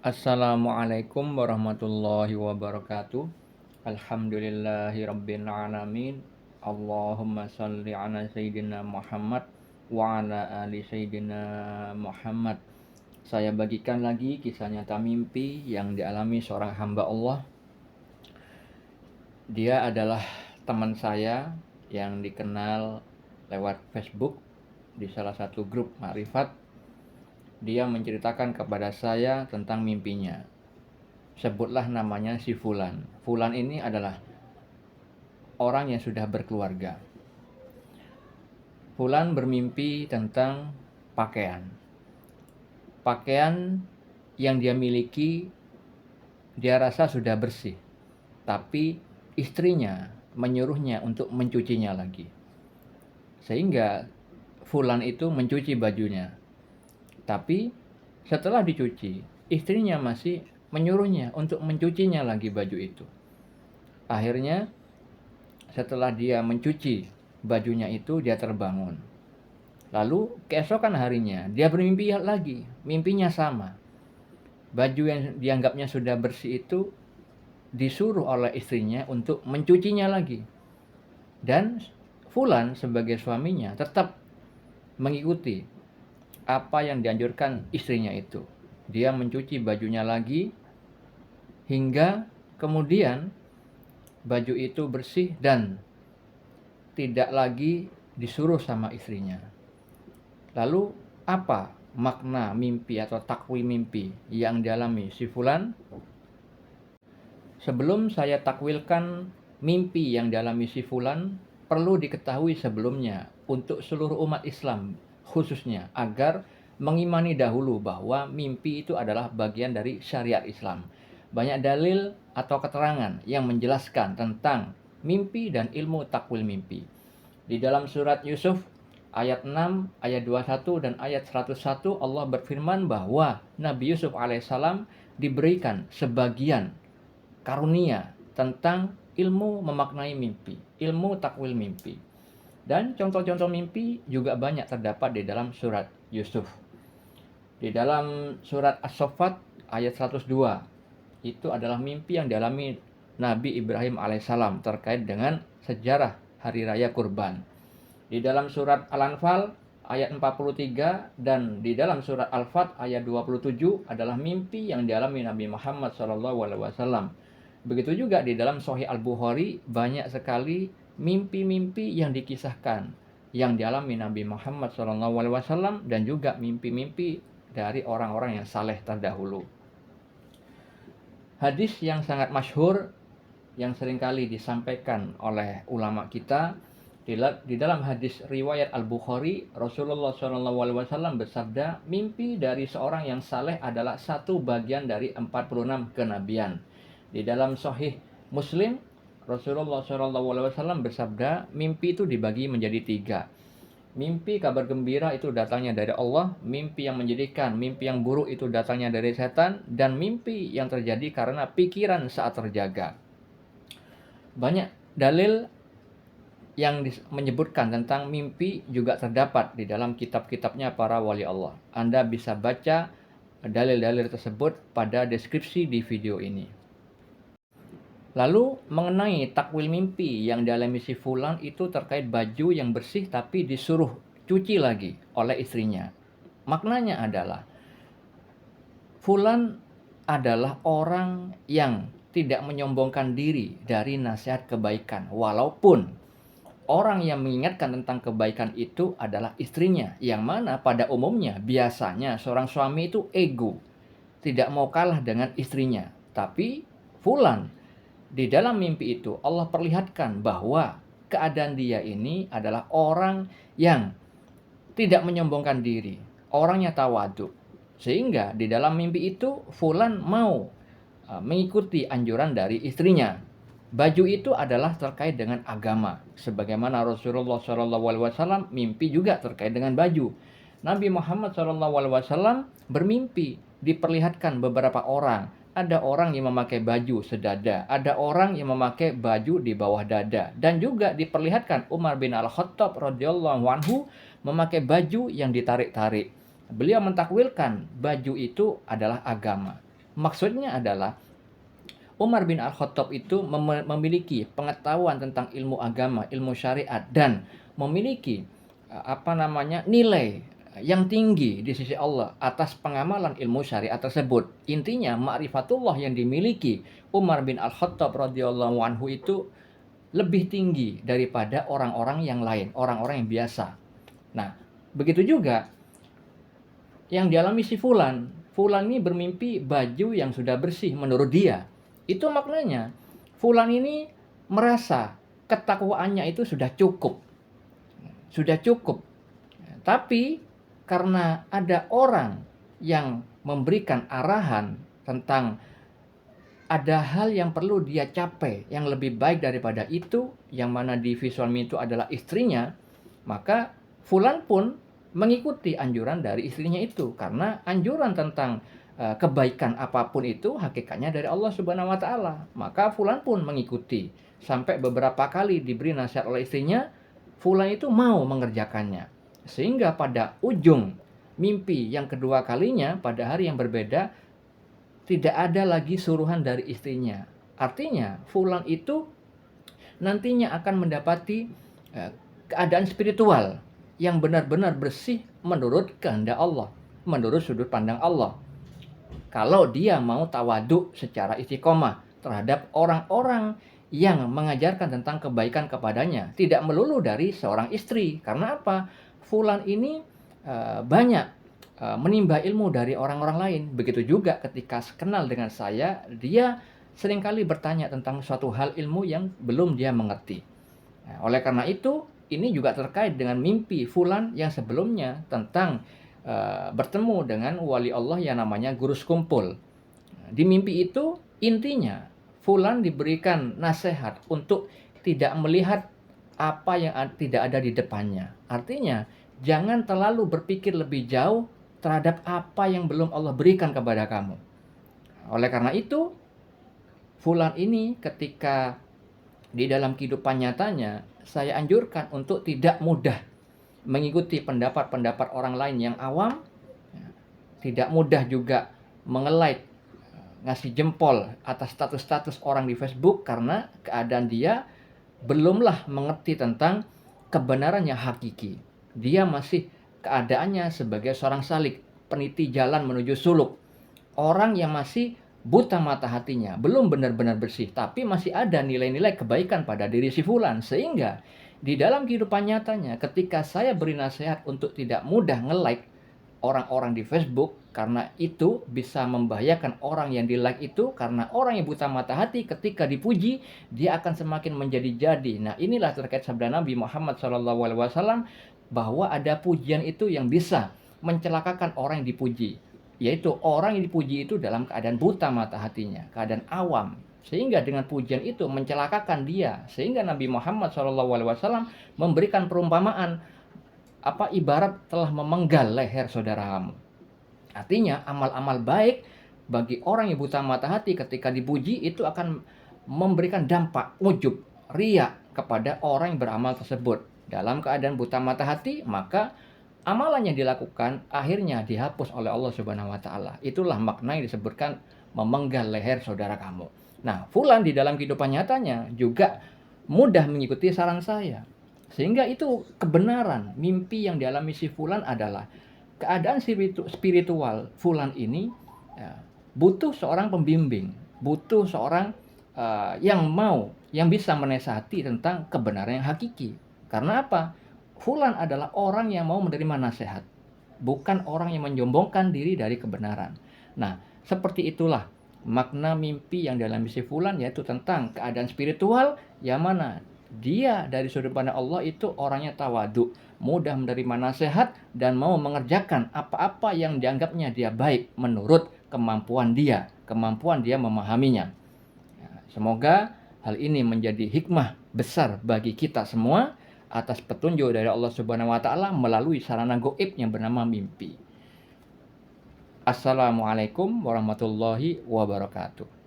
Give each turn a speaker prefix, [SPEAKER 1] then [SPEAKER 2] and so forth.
[SPEAKER 1] Assalamualaikum warahmatullahi wabarakatuh. Alhamdulillahirabbil alamin. Allahumma shalli ala sayyidina Muhammad wa ala ali sayyidina Muhammad. Saya bagikan lagi kisah nyata mimpi yang dialami seorang hamba Allah. Dia adalah teman saya yang dikenal lewat Facebook di salah satu grup Makrifat. Dia menceritakan kepada saya tentang mimpinya. Sebutlah namanya si Fulan. Fulan ini adalah orang yang sudah berkeluarga. Fulan bermimpi tentang pakaian. Pakaian yang dia miliki, dia rasa sudah bersih. Tapi istrinya menyuruhnya untuk mencucinya lagi. Sehingga Fulan itu mencuci bajunya. Tapi setelah dicuci, istrinya masih menyuruhnya untuk mencucinya lagi baju itu. Akhirnya setelah dia mencuci bajunya itu, dia terbangun. Lalu keesokan harinya dia bermimpi lagi. Mimpinya sama. Baju yang dianggapnya sudah bersih itu disuruh oleh istrinya untuk mencucinya lagi. Dan Fulan sebagai suaminya tetap mengikuti apa yang dianjurkan istrinya itu. Dia mencuci bajunya lagi hingga kemudian baju itu bersih dan tidak lagi disuruh sama istrinya. Lalu apa makna mimpi atau takwil mimpi yang dialami si Fulan? Sebelum saya takwilkan mimpi yang dialami si Fulan, perlu diketahui sebelumnya untuk seluruh umat Islam khususnya agar mengimani dahulu bahwa mimpi itu adalah bagian dari syariat Islam. Banyak dalil atau keterangan yang menjelaskan tentang mimpi dan ilmu takwil mimpi. Di dalam surat Yusuf ayat 6, ayat 21 dan ayat 101 Allah berfirman bahwa Nabi Yusuf alaihissalam diberikan sebagian karunia tentang ilmu memaknai mimpi, ilmu takwil mimpi. Dan contoh-contoh mimpi juga banyak terdapat di dalam surat Yusuf. Di dalam surat As-Saffat ayat 102, itu adalah mimpi yang dialami Nabi Ibrahim alaihissalam terkait dengan sejarah hari raya kurban. Di dalam surat Al-Anfal ayat 43 dan di dalam surat Al-Fat ayat 27 adalah mimpi yang dialami Nabi Muhammad SAW. Begitu juga di dalam Sahih Al-Bukhari banyak sekali mimpi-mimpi yang dikisahkan yang dialami Nabi Muhammad SAW dan juga mimpi-mimpi dari orang-orang yang saleh terdahulu. Hadis yang sangat masyhur yang seringkali disampaikan oleh ulama kita, di dalam hadis riwayat Al-Bukhari, Rasulullah SAW bersabda, mimpi dari seorang yang saleh adalah satu bagian dari 46 kenabian. Di dalam Sahih Muslim, Rasulullah SAW bersabda, mimpi itu dibagi menjadi 3. Mimpi kabar gembira itu datangnya dari Allah, mimpi yang menjadikan, mimpi yang buruk itu datangnya dari setan, dan mimpi yang terjadi karena pikiran saat terjaga. Banyak dalil yang menyebutkan tentang mimpi juga terdapat di dalam kitab-kitabnya para wali Allah. Anda bisa baca dalil-dalil tersebut pada deskripsi di video ini. Lalu mengenai takwil mimpi yang dialami si Fulan itu terkait baju yang bersih tapi disuruh cuci lagi oleh istrinya. Maknanya adalah Fulan adalah orang yang tidak menyombongkan diri dari nasihat kebaikan, walaupun orang yang mengingatkan tentang kebaikan itu adalah istrinya, yang mana pada umumnya biasanya seorang suami itu ego, tidak mau kalah dengan istrinya. Tapi Fulan di dalam mimpi itu Allah perlihatkan bahwa keadaan dia ini adalah orang yang tidak menyombongkan diri, orangnya tawadhu. Sehingga di dalam mimpi itu Fulan mau mengikuti anjuran dari istrinya. Baju itu adalah terkait dengan agama, sebagaimana Rasulullah SAW mimpi juga terkait dengan baju. Nabi Muhammad SAW bermimpi, diperlihatkan beberapa orang. Ada orang yang memakai baju sedada, ada orang yang memakai baju di bawah dada, dan juga diperlihatkan Umar bin Al-Khattab radhiyallahu anhu memakai baju yang ditarik-tarik. Beliau mentakwilkan baju itu adalah agama. Maksudnya adalah Umar bin Al-Khattab itu memiliki pengetahuan tentang ilmu agama, ilmu syariat, dan memiliki nilai yang tinggi di sisi Allah atas pengamalan ilmu syariat tersebut. Intinya ma'rifatullah yang dimiliki Umar bin Al-Khattab radhiyallahu anhu itu lebih tinggi daripada orang-orang yang lain, orang-orang yang biasa. Nah, begitu juga yang dialami si Fulan. Fulan ini bermimpi baju yang sudah bersih menurut dia. Itu maknanya Fulan ini merasa ketakwaannya itu sudah cukup. Sudah cukup. Tapi karena ada orang yang memberikan arahan tentang ada hal yang perlu dia capai yang lebih baik daripada itu, yang mana di visual mimpi itu adalah istrinya, maka Fulan pun mengikuti anjuran dari istrinya itu, karena anjuran tentang kebaikan apapun itu hakikatnya dari Allah Subhanahu wa taala. Maka Fulan pun mengikuti sampai beberapa kali diberi nasihat oleh istrinya, Fulan itu mau mengerjakannya. Sehingga pada ujung mimpi yang kedua kalinya pada hari yang berbeda tidak ada lagi suruhan dari istrinya. Artinya Fulan itu nantinya akan mendapati keadaan spiritual yang benar-benar bersih menurut kehendak Allah, menurut sudut pandang Allah. Kalau dia mau tawaduk secara istiqomah terhadap orang-orang yang mengajarkan tentang kebaikan kepadanya, tidak melulu dari seorang istri. Karena apa? Fulan ini banyak menimba ilmu dari orang-orang lain. Begitu juga ketika kenal dengan saya, dia seringkali bertanya tentang suatu hal ilmu yang belum dia mengerti. Nah, oleh karena itu, ini juga terkait dengan mimpi Fulan yang sebelumnya tentang bertemu dengan wali Allah yang namanya Guru Skumpul. Di mimpi itu intinya Fulan diberikan nasihat untuk tidak melihat apa yang tidak ada di depannya. Artinya, jangan terlalu berpikir lebih jauh terhadap apa yang belum Allah berikan kepada kamu. Oleh karena itu, Fulan ini ketika di dalam kehidupan nyatanya, saya anjurkan untuk tidak mudah mengikuti pendapat-pendapat orang lain yang awam, tidak mudah juga ngasih jempol atas status-status orang di Facebook, karena keadaan dia belumlah mengerti tentang kebenaran yang hakiki. Dia masih keadaannya sebagai seorang salik, peniti jalan menuju suluk. Orang yang masih buta mata hatinya, belum benar-benar bersih, tapi masih ada nilai-nilai kebaikan pada diri si Fulan. Sehingga di dalam kehidupan nyatanya, ketika saya beri nasihat untuk tidak mudah nge-like orang-orang di Facebook, karena itu bisa membahayakan orang yang di-like itu, karena orang yang buta mata hati ketika dipuji, dia akan semakin menjadi-jadi. Nah, inilah terkait sabda Nabi Muhammad SAW, bahwa ada pujian itu yang bisa mencelakakan orang yang dipuji. Yaitu orang yang dipuji itu dalam keadaan buta mata hatinya, keadaan awam. Sehingga dengan pujian itu mencelakakan dia. Sehingga Nabi Muhammad SAW memberikan perumpamaan, ibarat telah memenggal leher saudaramu. Artinya amal-amal baik bagi orang yang buta mata hati ketika dipuji itu akan memberikan dampak ujub, riya kepada orang yang beramal tersebut. Dalam keadaan buta mata hati, maka amalan yang dilakukan akhirnya dihapus oleh Allah Subhanahu wa taala. Itulah makna yang disebutkan memenggal leher saudara kamu. Nah, Fulan di dalam kehidupan nyatanya juga mudah mengikuti saran saya. Sehingga itu kebenaran mimpi yang dialami si Fulan adalah keadaan spiritual Fulan ini butuh seorang pembimbing, butuh seorang yang bisa menasihati tentang kebenaran yang hakiki. Karena apa? Fulan adalah orang yang mau menerima nasihat, bukan orang yang menyombongkan diri dari kebenaran. Nah, seperti itulah makna mimpi yang dialami si Fulan, yaitu tentang keadaan spiritual yang mana dia dari sudut pandang Allah itu orangnya tawaduk, mudah menerima nasihat dan mau mengerjakan apa-apa yang dianggapnya dia baik menurut kemampuan dia memahaminya. Semoga hal ini menjadi hikmah besar bagi kita semua atas petunjuk dari Allah Subhanahu wa taala melalui sarana gaib yang bernama mimpi. Assalamualaikum warahmatullahi wabarakatuh.